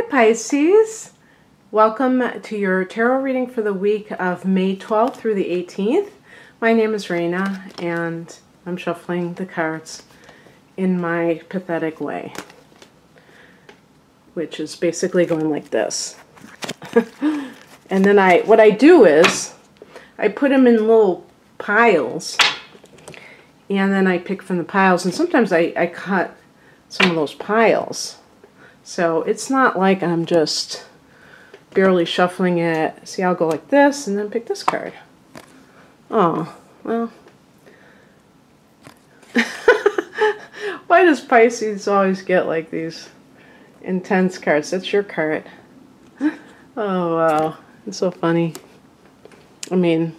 Hi Pisces! Welcome to your tarot reading for the week of May 12th through the 18th. My name is Raina and I'm shuffling the cards in my pathetic way, which is basically going like this. And then what I do is I put them in little piles and then I pick from the piles, and sometimes I cut some of those piles. So it's not like I'm just barely shuffling it. See, I'll go like this and then pick this card. Oh, well. Why does Pisces always get like these intense cards? That's your card. Oh, wow. It's so funny. I mean,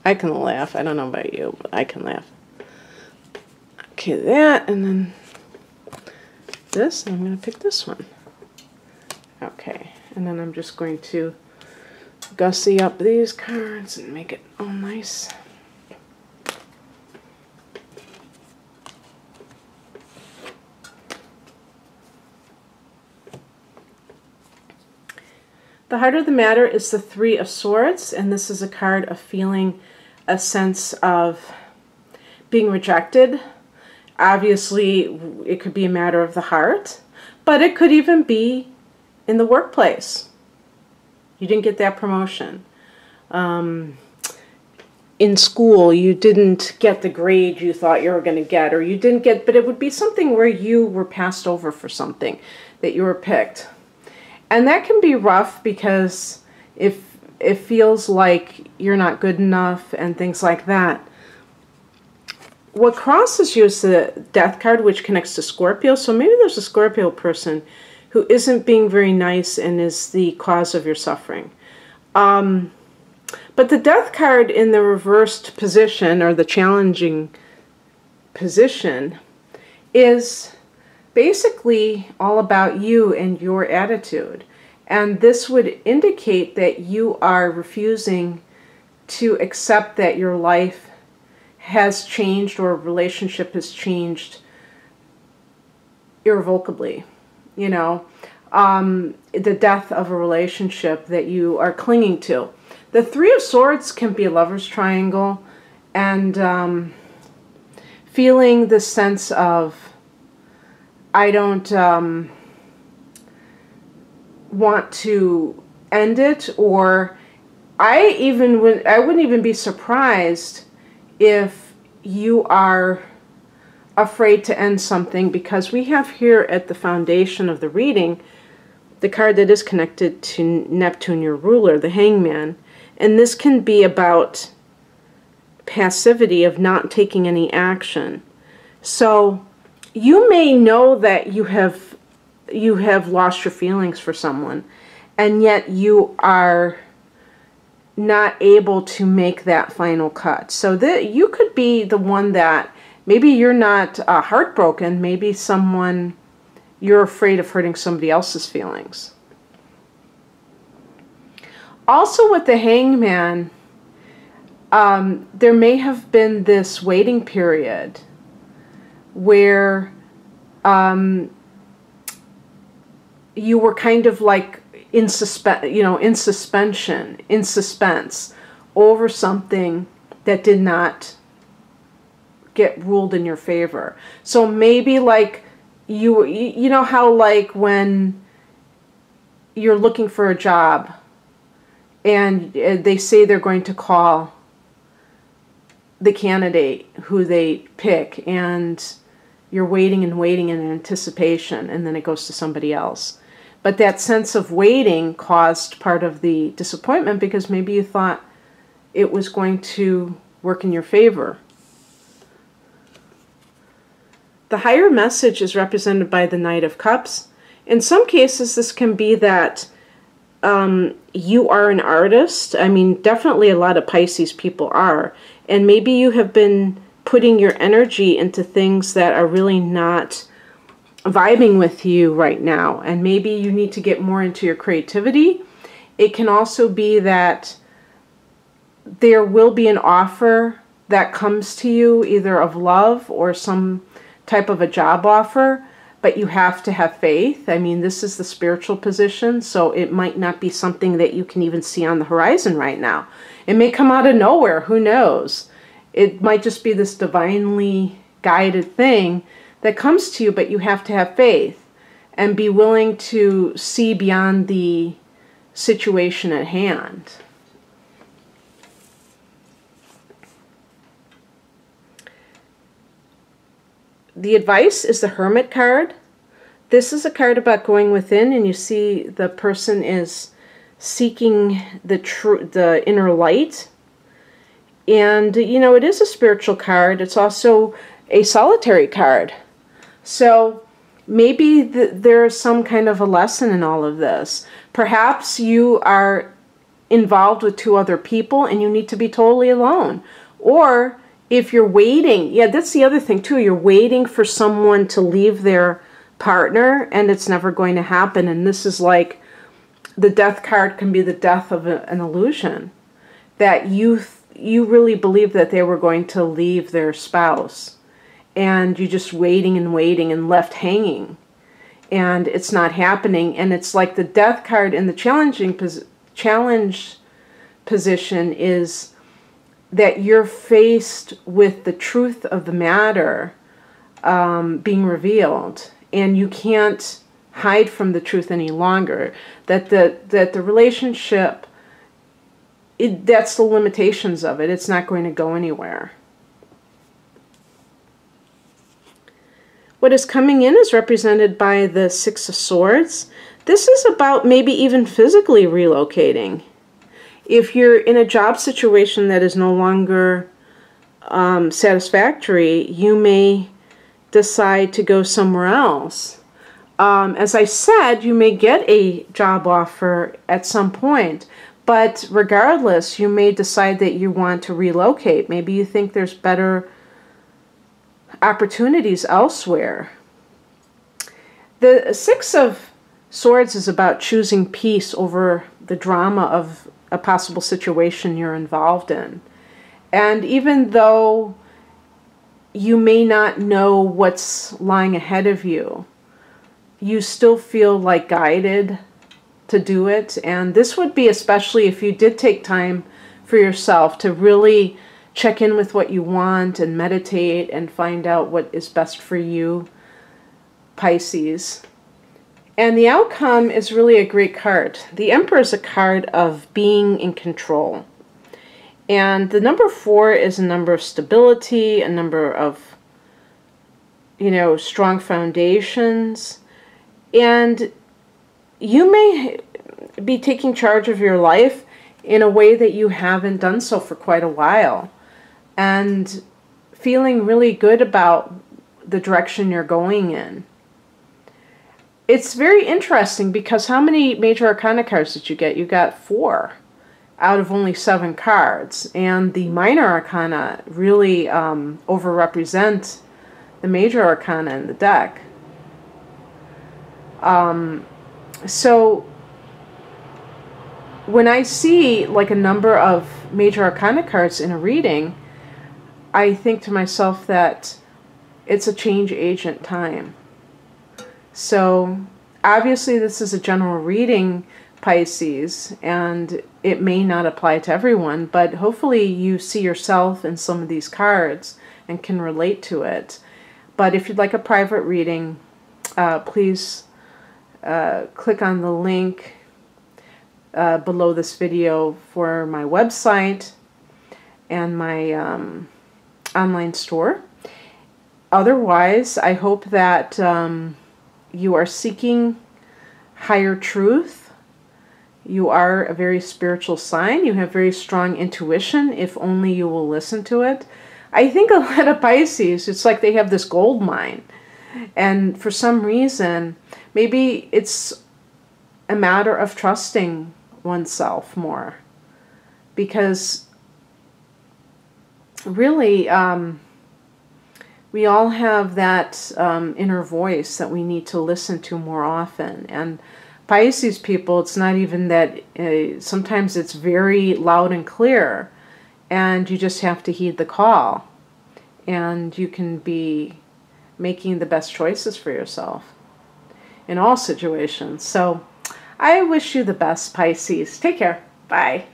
I can laugh. I don't know about you, but I can laugh. Okay, that, and then this, and I'm going to pick this one. Okay, and then I'm just going to gussy up these cards and make it all nice. The heart of the matter is the Three of Swords, and this is a card of feeling a sense of being rejected. Obviously, it could be a matter of the heart, but it could even be in the workplace. You didn't get that promotion. In school, you didn't get the grade you thought you were going to get, or you didn't get, but it would be something where you were passed over for something, that you were picked. And that can be rough because if it feels like you're not good enough and things like that. What crosses you is the Death card, which connects to Scorpio. So maybe there's a Scorpio person who isn't being very nice and is the cause of your suffering. But the Death card in the reversed position, or the challenging position, is basically all about you and your attitude. And this would indicate that you are refusing to accept that your life has changed or a relationship has changed irrevocably. You know, the death of a relationship that you are clinging to. The Three of Swords can be a lover's triangle, and feeling the sense of, I don't want to end it, or I wouldn't even be surprised if you are afraid to end something, because we have here at the foundation of the reading the card that is connected to Neptune, your ruler, the Hangman. And this can be about passivity, of not taking any action. So you may know that you have lost your feelings for someone, and yet you are not able to make that final cut. So that you could be the one that, maybe you're not heartbroken, maybe you're afraid of hurting somebody else's feelings. Also with the Hangman, there may have been this waiting period where you were kind of like in suspense over something that did not get ruled in your favor. So maybe like you know how like when you're looking for a job and they say they're going to call the candidate who they pick, and you're waiting and waiting in anticipation, and then it goes to somebody else. But that sense of waiting caused part of the disappointment, because maybe you thought it was going to work in your favor. The higher message is represented by the Knight of Cups. In some cases, this can be that you are an artist. I mean, definitely a lot of Pisces people are. And maybe you have been putting your energy into things that are really not vibing with you right now. And maybe you need to get more into your creativity. It can also be that there will be an offer that comes to you, either of love or some type of a job offer, but you have to have faith. I mean, this is the spiritual position, so it might not be something that you can even see on the horizon right now. It may come out of nowhere, who knows? It might just be this divinely guided thing that comes to you, but you have to have faith and be willing to see beyond the situation at hand. The advice is the Hermit card. This is a card about going within, and you see the person is seeking the inner light. And, you know, it is a spiritual card. It's also a solitary card. So maybe there's some kind of a lesson in all of this. Perhaps you are involved with two other people and you need to be totally alone. Or if you're waiting, yeah, that's the other thing too. You're waiting for someone to leave their partner and it's never going to happen. And this is like the death card can be the death of an illusion. That you really believe that they were going to leave their spouse. And you're just waiting and waiting and left hanging. And it's not happening. And it's like the death card in the challenge position is that you're faced with the truth of the matter being revealed, and you can't hide from the truth any longer. That the relationship, that's the limitations of it. It's not going to go anywhere. What is coming in is represented by the Six of Swords. This is about maybe even physically relocating. If you're in a job situation that is no longer satisfactory, you may decide to go somewhere else. As I said, you may get a job offer at some point, but regardless, you may decide that you want to relocate. Maybe you think there's better opportunities elsewhere. The Six of Swords is about choosing peace over the drama of a possible situation you're involved in. And even though you may not know what's lying ahead of you, you still feel like guided to do it. And this would be especially if you did take time for yourself to really check in with what you want and meditate and find out what is best for you, Pisces. And the outcome is really a great card. The Emperor is a card of being in control. And the number 4 is a number of stability, a number of, you know, strong foundations. And you may be taking charge of your life in a way that you haven't done so for quite a while. And feeling really good about the direction you're going in. It's very interesting because how many Major Arcana cards did you get? You got 4 out of only 7 cards. And the Minor Arcana really overrepresent the Major Arcana in the deck. So when I see like a number of Major Arcana cards in a reading, I think to myself that it's a change agent time. So obviously this is a general reading, Pisces, and it may not apply to everyone, but hopefully you see yourself in some of these cards and can relate to it. But if you'd like a private reading, please click on the link below this video for my website and my online store. Otherwise, I hope that you are seeking higher truth. You are a very spiritual sign. You have very strong intuition if only you will listen to it. I think a lot of Pisces, it's like they have this gold mine. And for some reason, maybe it's a matter of trusting oneself more. Because really, we all have that inner voice that we need to listen to more often. And Pisces people, it's not even that, sometimes it's very loud and clear, and you just have to heed the call. And you can be making the best choices for yourself in all situations. So I wish you the best, Pisces. Take care. Bye.